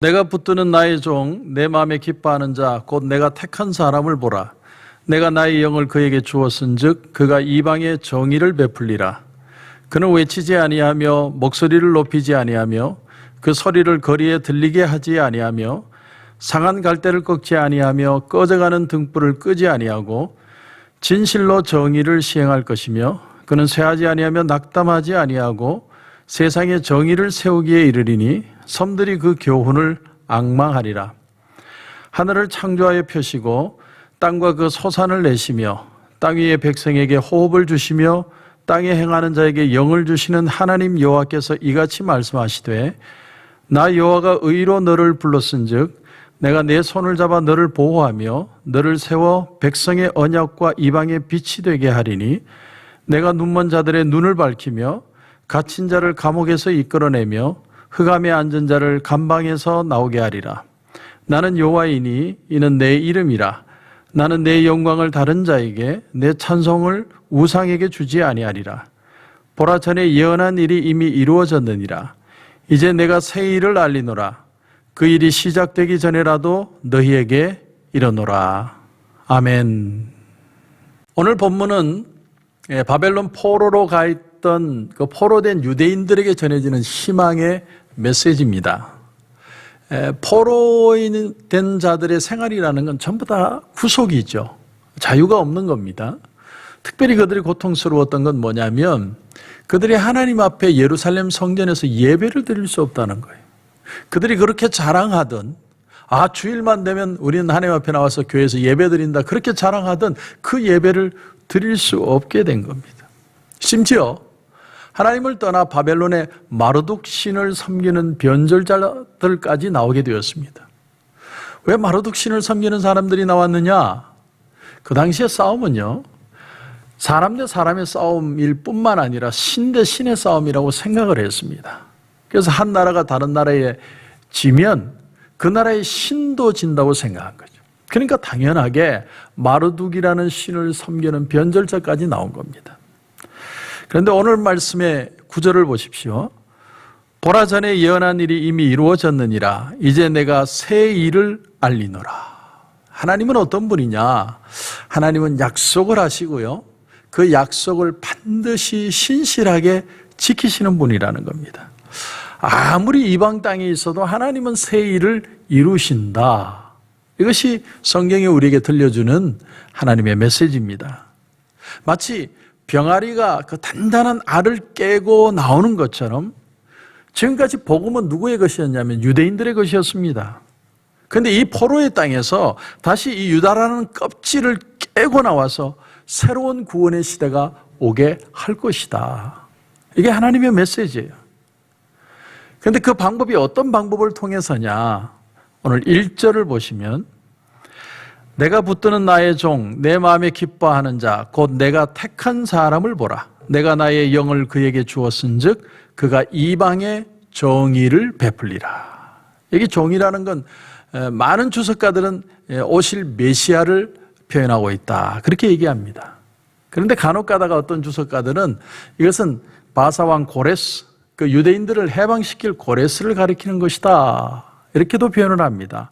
내가 붙드는 나의 종, 내 마음에 기뻐하는 자, 곧 내가 택한 사람을 보라. 내가 나의 영을 그에게 주었은즉 그가 이방의 정의를 베풀리라. 그는 외치지 아니하며 목소리를 높이지 아니하며 그 소리를 거리에 들리게 하지 아니하며 상한 갈대를 꺾지 아니하며 꺼져가는 등불을 끄지 아니하고 진실로 정의를 시행할 것이며 그는 쇠하지 아니하며 낙담하지 아니하고 세상에 정의를 세우기에 이르리니 섬들이 그 교훈을 앙망하리라. 하늘을 창조하여 펴시고 땅과 그 소산을 내시며 땅 위의 백성에게 호흡을 주시며 땅에 행하는 자에게 영을 주시는 하나님 여호와께서 이같이 말씀하시되 나 여호와가 의로 너를 불렀은즉 내가 내 손을 잡아 너를 보호하며 너를 세워 백성의 언약과 이방의 빛이 되게 하리니 내가 눈먼 자들의 눈을 밝히며 갇힌 자를 감옥에서 이끌어내며 흑암에 앉은 자를 감방에서 나오게 하리라. 나는 여호와이니 이는 내 이름이라. 나는 내 영광을 다른 자에게 내 찬송을 우상에게 주지 아니하리라. 보라, 전에 예언한 일이 이미 이루어졌느니라. 이제 내가 새 일을 알리노라. 그 일이 시작되기 전에라도 너희에게 이르노라. 아멘. 오늘 본문은 바벨론 포로로 가 있던 그 포로된 유대인들에게 전해지는 희망의 메시지입니다. 포로된 자들의 생활이라는 건 전부 다 구속이죠. 자유가 없는 겁니다. 특별히 그들이 고통스러웠던 건 뭐냐면 그들이 하나님 앞에 예루살렘 성전에서 예배를 드릴 수 없다는 거예요. 그들이 그렇게 자랑하던 주일만 되면 우리는 하나님 앞에 나와서 교회에서 예배 드린다 그렇게 자랑하던 그 예배를 드릴 수 없게 된 겁니다. 심지어 하나님을 떠나 바벨론의 마르둑 신을 섬기는 변절자들까지 나오게 되었습니다. 왜 마르둑 신을 섬기는 사람들이 나왔느냐? 그 당시의 싸움은요, 사람 대 사람의 싸움일 뿐만 아니라 신 대 신의 싸움이라고 생각을 했습니다. 그래서 한 나라가 다른 나라에 지면 그 나라의 신도 진다고 생각한 거죠. 그러니까 당연하게 마르둑이라는 신을 섬기는 변절자까지 나온 겁니다. 그런데 오늘 말씀의 구절을 보십시오. 보라, 전에 예언한 일이 이미 이루어졌느니라. 이제 내가 새 일을 알리노라. 하나님은 어떤 분이냐? 하나님은 약속을 하시고요, 그 약속을 반드시 신실하게 지키시는 분이라는 겁니다. 아무리 이방 땅에 있어도 하나님은 새 일을 이루신다. 이것이 성경이 우리에게 들려주는 하나님의 메시지입니다. 마치 병아리가 그 단단한 알을 깨고 나오는 것처럼 지금까지 복음은 누구의 것이었냐면 유대인들의 것이었습니다. 그런데 이 포로의 땅에서 다시 이 유다라는 껍질을 깨고 나와서 새로운 구원의 시대가 오게 할 것이다. 이게 하나님의 메시지예요. 그런데 그 방법이 어떤 방법을 통해서냐? 오늘 1절을 보시면 내가 붙드는 나의 종, 내 마음에 기뻐하는 자, 곧 내가 택한 사람을 보라. 내가 나의 영을 그에게 주었은즉 그가 이방의 정의를 베풀리라. 여기 정의라는 건 많은 주석가들은 오실 메시아를 표현하고 있다, 그렇게 얘기합니다. 그런데 간혹 가다가 어떤 주석가들은 이것은 바사왕 고레스, 그 유대인들을 해방시킬 고레스를 가리키는 것이다, 이렇게도 표현을 합니다.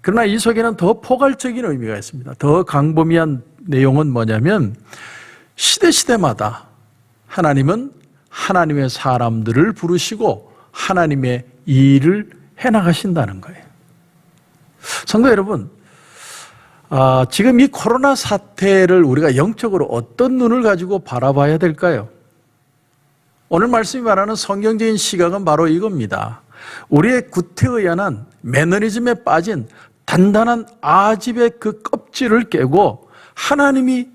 그러나 이 속에는 더 포괄적인 의미가 있습니다. 더 광범위한 내용은 뭐냐면 시대마다 하나님은 하나님의 사람들을 부르시고 하나님의 일을 해나가신다는 거예요. 성도 여러분, 지금 이 코로나 사태를 우리가 영적으로 어떤 눈을 가지고 바라봐야 될까요? 오늘 말씀이 말하는 성경적인 시각은 바로 이겁니다. 우리의 구태의연한 매너리즘에 빠진 단단한 아집의 그 껍질을 깨고 하나님이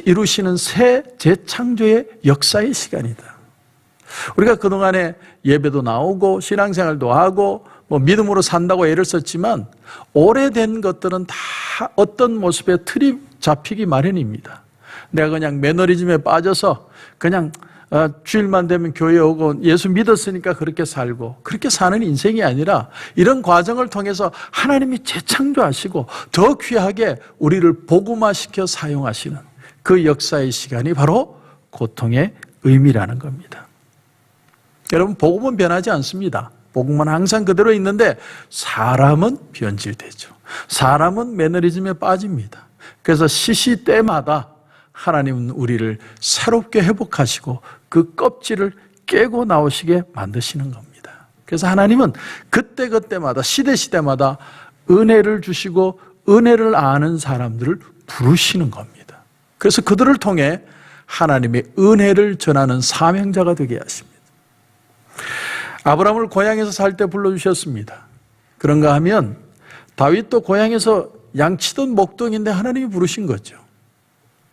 이루시는 새 재창조의 역사의 시간이다. 우리가 그동안에 예배도 나오고 신앙생활도 하고 믿음으로 산다고 애를 썼지만 오래된 것들은 다 어떤 모습의 틀이 잡히기 마련입니다. 내가 그냥 매너리즘에 빠져서 그냥 주일만 되면 교회 오고 예수 믿었으니까 그렇게 살고, 그렇게 사는 인생이 아니라 이런 과정을 통해서 하나님이 재창조하시고 더 귀하게 우리를 복음화시켜 사용하시는 그 역사의 시간이 바로 고통의 의미라는 겁니다. 여러분, 복음은 변하지 않습니다. 복음은 항상 그대로 있는데 사람은 변질되죠. 사람은 매너리즘에 빠집니다. 그래서 시시때마다 하나님은 우리를 새롭게 회복하시고 그 껍질을 깨고 나오시게 만드시는 겁니다. 그래서 하나님은 그때그때마다 시대마다 은혜를 주시고 은혜를 아는 사람들을 부르시는 겁니다. 그래서 그들을 통해 하나님의 은혜를 전하는 사명자가 되게 하십니다. 아브라함을 고향에서 살 때 불러주셨습니다. 그런가 하면 다윗도 고향에서 양치던 목동인데 하나님이 부르신 거죠.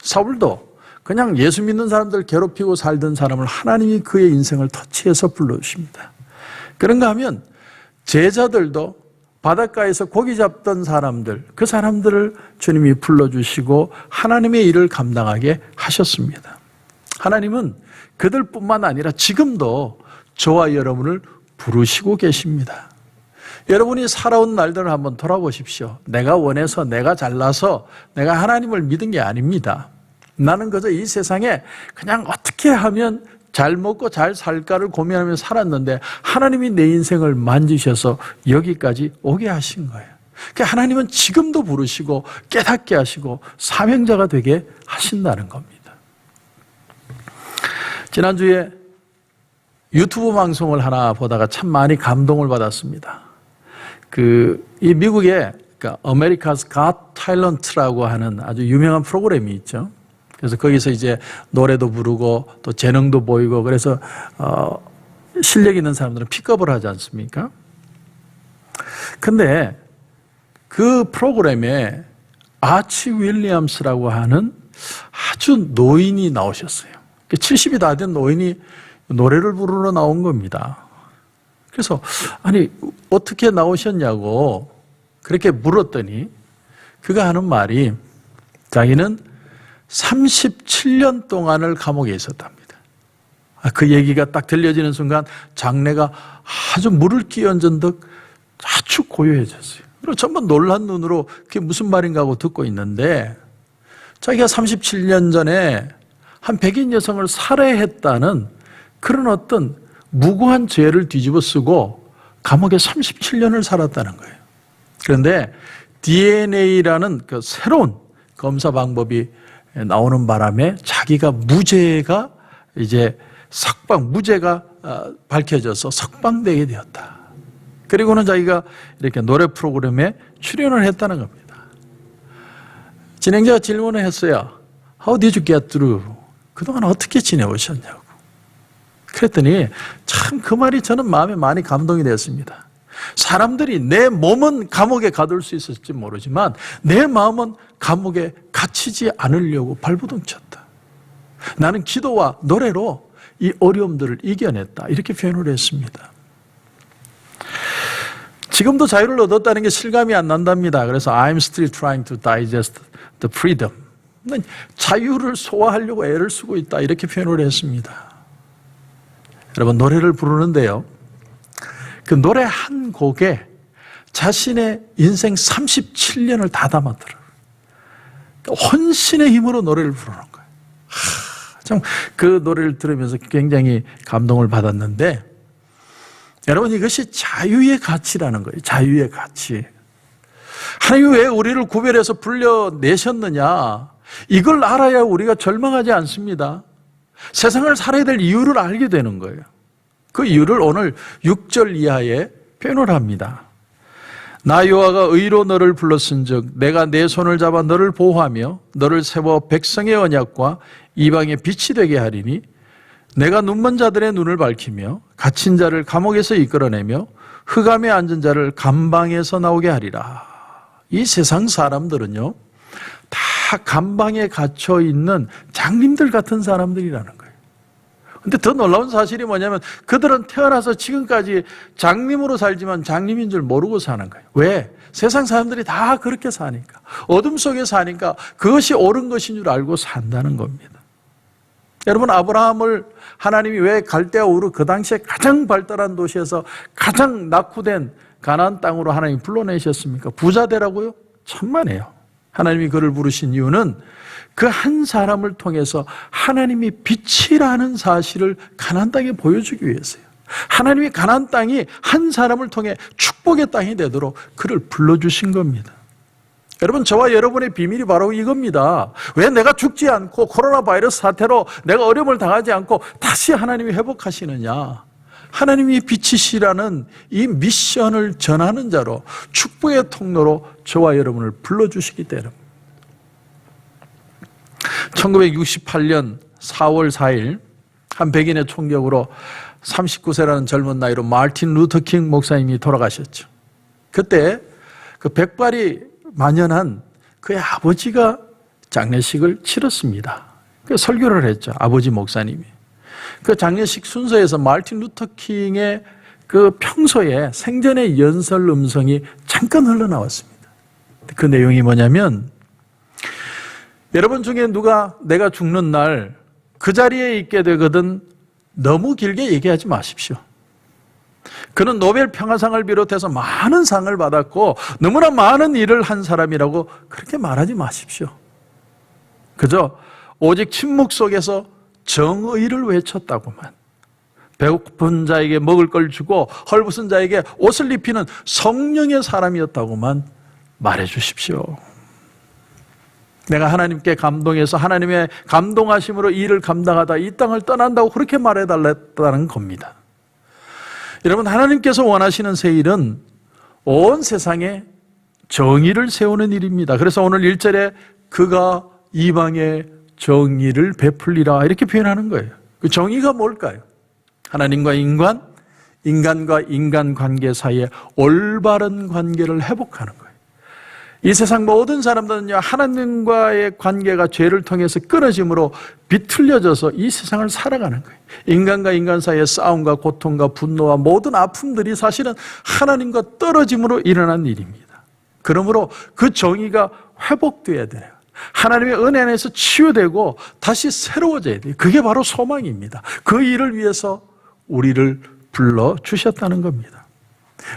사울도 그냥 예수 믿는 사람들 괴롭히고 살던 사람을 하나님이 그의 인생을 터치해서 불러주십니다. 그런가 하면 제자들도 바닷가에서 고기 잡던 사람들, 그 사람들을 주님이 불러주시고 하나님의 일을 감당하게 하셨습니다. 하나님은 그들뿐만 아니라 지금도 저와 여러분을 부르시고 계십니다. 여러분이 살아온 날들을 한번 돌아보십시오. 내가 원해서, 내가 잘나서, 내가 하나님을 믿은 게 아닙니다. 나는 그저 이 세상에 그냥 어떻게 하면 잘 먹고 잘 살까를 고민하며 살았는데 하나님이 내 인생을 만지셔서 여기까지 오게 하신 거예요. 그러니까 하나님은 지금도 부르시고 깨닫게 하시고 사명자가 되게 하신다는 겁니다. 지난주에 유튜브 방송을 하나 보다가 참 많이 감동을 받았습니다. 이 미국의 America's Got Talent라고 하는 아주 유명한 프로그램이 있죠. 그래서 거기서 이제 노래도 부르고 또 재능도 보이고 그래서 실력 있는 사람들은 픽업을 하지 않습니까? 근데 그 프로그램에 아치 윌리엄스라고 하는 아주 노인이 나오셨어요. 70이 다 된 노인이 노래를 부르러 나온 겁니다. 그래서 아니 어떻게 나오셨냐고 그렇게 물었더니 그가 하는 말이 자기는 37년 동안을 감옥에 있었답니다. 그 얘기가 딱 들려지는 순간 장내가 아주 물을 끼얹은 듯 아주 고요해졌어요. 그리고 전부 놀란 눈으로 그게 무슨 말인가 하고 듣고 있는데 자기가 37년 전에 한 백인 여성을 살해했다는 그런 어떤 무고한 죄를 뒤집어 쓰고 감옥에 37년을 살았다는 거예요. 그런데 DNA라는 그 새로운 검사 방법이 나오는 바람에 자기가 무죄가 밝혀져서 석방되게 되었다. 그리고는 자기가 이렇게 노래 프로그램에 출연을 했다는 겁니다. 진행자가 질문을 했어요. How did you get through? 그동안 어떻게 지내오셨냐고. 그랬더니 참 그 말이 저는 마음에 많이 감동이 되었습니다. 사람들이 내 몸은 감옥에 가둘 수 있을지 모르지만 내 마음은 감옥에 갇히지 않으려고 발버둥 쳤다. 나는 기도와 노래로 이 어려움들을 이겨냈다. 이렇게 표현을 했습니다. 지금도 자유를 얻었다는 게 실감이 안 난답니다. 그래서 I'm still trying to digest the freedom. 자유를 소화하려고 애를 쓰고 있다. 이렇게 표현을 했습니다. 여러분 노래를 부르는데요. 그 노래 한 곡에 자신의 인생 37년을 다 담아들어요. 혼신의 힘으로 노래를 부르는 거예요. 참 그 노래를 들으면서 굉장히 감동을 받았는데 여러분 이것이 자유의 가치라는 거예요. 자유의 가치. 하나님이 왜 우리를 구별해서 불러내셨느냐. 이걸 알아야 우리가 절망하지 않습니다. 세상을 살아야 될 이유를 알게 되는 거예요. 그 이유를 오늘 6절 이하에 표현을 합니다. 나 여호와가 의로 너를 불렀은즉 내가 내 손을 잡아 너를 보호하며 너를 세워 백성의 언약과 이방의 빛이 되게 하리니 내가 눈먼 자들의 눈을 밝히며 갇힌 자를 감옥에서 이끌어내며 흑암에 앉은 자를 감방에서 나오게 하리라. 이 세상 사람들은요 다 감방에 갇혀 있는 장님들 같은 사람들이라는 거예요. 근데 더 놀라운 사실이 뭐냐면 그들은 태어나서 지금까지 장님으로 살지만 장님인 줄 모르고 사는 거예요. 왜? 세상 사람들이 다 그렇게 사니까. 어둠 속에 사니까 그것이 옳은 것인 줄 알고 산다는 겁니다. 여러분 아브라함을 하나님이 왜 갈대아 우르 그 당시에 가장 발달한 도시에서 가장 낙후된 가나안 땅으로 하나님이 불러내셨습니까? 부자 되라고요? 천만에요. 하나님이 그를 부르신 이유는 그 한 사람을 통해서 하나님이 빛이라는 사실을 가나안 땅에 보여주기 위해서요. 하나님이 가나안 땅이 한 사람을 통해 축복의 땅이 되도록 그를 불러주신 겁니다. 여러분, 저와 여러분의 비밀이 바로 이겁니다. 왜 내가 죽지 않고 코로나 바이러스 사태로 내가 어려움을 당하지 않고 다시 하나님이 회복하시느냐? 하나님이 빛이시라는 이 미션을 전하는 자로 축복의 통로로 저와 여러분을 불러주시기 때문입니다. 1968년 4월 4일 한 백인의 총격으로 39세라는 젊은 나이로 마틴 루터 킹 목사님이 돌아가셨죠. 그때 그 백발이 만연한 그의 아버지가 장례식을 치렀습니다. 그 설교를 했죠. 아버지 목사님이. 그 장례식 순서에서 마틴 루터 킹의 그 평소에 생전의 연설 음성이 잠깐 흘러나왔습니다. 그 내용이 뭐냐면, 여러분 중에 누가 내가 죽는 날 그 자리에 있게 되거든 너무 길게 얘기하지 마십시오. 그는 노벨 평화상을 비롯해서 많은 상을 받았고 너무나 많은 일을 한 사람이라고 그렇게 말하지 마십시오. 그저 오직 침묵 속에서 정의를 외쳤다고만, 배고픈 자에게 먹을 걸 주고 헐벗은 자에게 옷을 입히는 성령의 사람이었다고만 말해 주십시오. 내가 하나님께 감동해서 하나님의 감동하심으로 일을 감당하다 이 땅을 떠난다고 그렇게 말해달랬다는 겁니다. 여러분, 하나님께서 원하시는 새 일은 온 세상에 정의를 세우는 일입니다. 그래서 오늘 1절에 그가 이방에 정의를 베풀리라 이렇게 표현하는 거예요. 그 정의가 뭘까요? 하나님과 인간, 인간과 인간 관계 사이에 올바른 관계를 회복하는 거예요. 이 세상 모든 사람들은요, 하나님과의 관계가 죄를 통해서 끊어짐으로 비틀려져서 이 세상을 살아가는 거예요. 인간과 인간 사이의 싸움과 고통과 분노와 모든 아픔들이 사실은 하나님과 떨어짐으로 일어난 일입니다. 그러므로 그 정의가 회복돼야 돼요. 하나님의 은혜 안에서 치유되고 다시 새로워져야 돼요. 그게 바로 소망입니다. 그 일을 위해서 우리를 불러주셨다는 겁니다.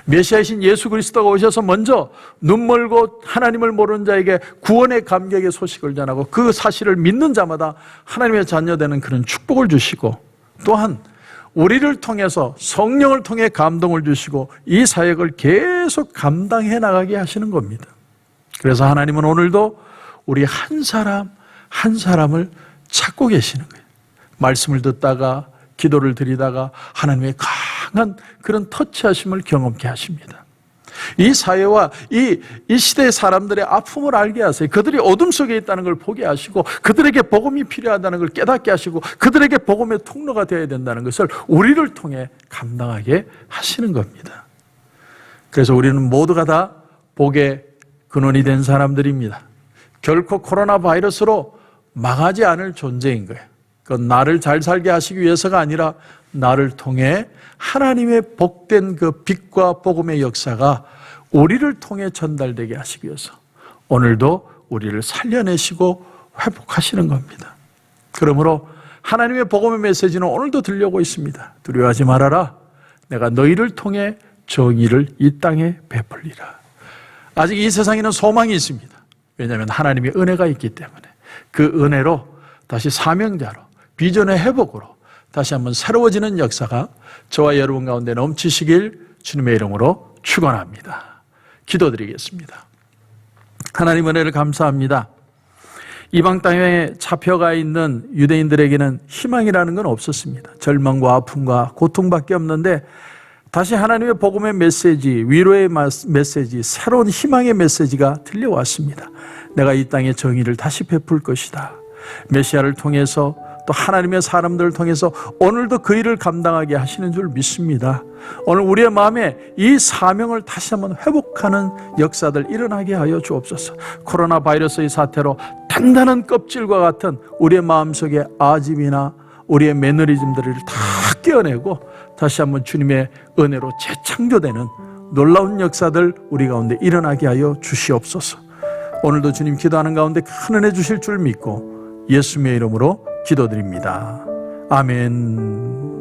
메시아이신 예수 그리스도가 오셔서 먼저 눈멀고 하나님을 모르는 자에게 구원의 감격의 소식을 전하고 그 사실을 믿는 자마다 하나님의 자녀되는 그런 축복을 주시고, 또한 우리를 통해서 성령을 통해 감동을 주시고 이 사역을 계속 감당해 나가게 하시는 겁니다. 그래서 하나님은 오늘도 우리 한 사람 한 사람을 찾고 계시는 거예요. 말씀을 듣다가 기도를 드리다가 하나님의 강한 그런 터치하심을 경험케 하십니다. 이 사회와 이 시대의 사람들의 아픔을 알게 하세요. 그들이 어둠 속에 있다는 걸 보게 하시고 그들에게 복음이 필요하다는 걸 깨닫게 하시고 그들에게 복음의 통로가 되어야 된다는 것을 우리를 통해 감당하게 하시는 겁니다. 그래서 우리는 모두가 다 복의 근원이 된 사람들입니다. 결코 코로나 바이러스로 망하지 않을 존재인 거예요. 그건 나를 잘 살게 하시기 위해서가 아니라 나를 통해 하나님의 복된 그 빛과 복음의 역사가 우리를 통해 전달되게 하시기 위해서 오늘도 우리를 살려내시고 회복하시는 겁니다. 그러므로 하나님의 복음의 메시지는 오늘도 들려오고 있습니다. 두려워하지 말아라. 내가 너희를 통해 정의를 이 땅에 베풀리라. 아직 이 세상에는 소망이 있습니다. 왜냐하면 하나님의 은혜가 있기 때문에 그 은혜로 다시 사명자로 비전의 회복으로 다시 한번 새로워지는 역사가 저와 여러분 가운데 넘치시길 주님의 이름으로 축원합니다. 기도드리겠습니다. 하나님 은혜를 감사합니다. 이방 땅에 잡혀가 있는 유대인들에게는 희망이라는 건 없었습니다. 절망과 아픔과 고통밖에 없는데 다시 하나님의 복음의 메시지, 위로의 메시지, 새로운 희망의 메시지가 들려왔습니다. 내가 이 땅에 정의를 다시 베풀 것이다. 메시아를 통해서 또 하나님의 사람들을 통해서 오늘도 그 일을 감당하게 하시는 줄 믿습니다. 오늘 우리의 마음에 이 사명을 다시 한번 회복하는 역사들 일어나게 하여 주옵소서. 코로나 바이러스의 사태로 단단한 껍질과 같은 우리의 마음속에 아집이나 우리의 매너리즘들을 다 깨어내고 다시 한번 주님의 은혜로 재창조되는 놀라운 역사들 우리 가운데 일어나게 하여 주시옵소서. 오늘도 주님 기도하는 가운데 큰 은혜 주실 줄 믿고 예수님의 이름으로 기도드립니다. 아멘.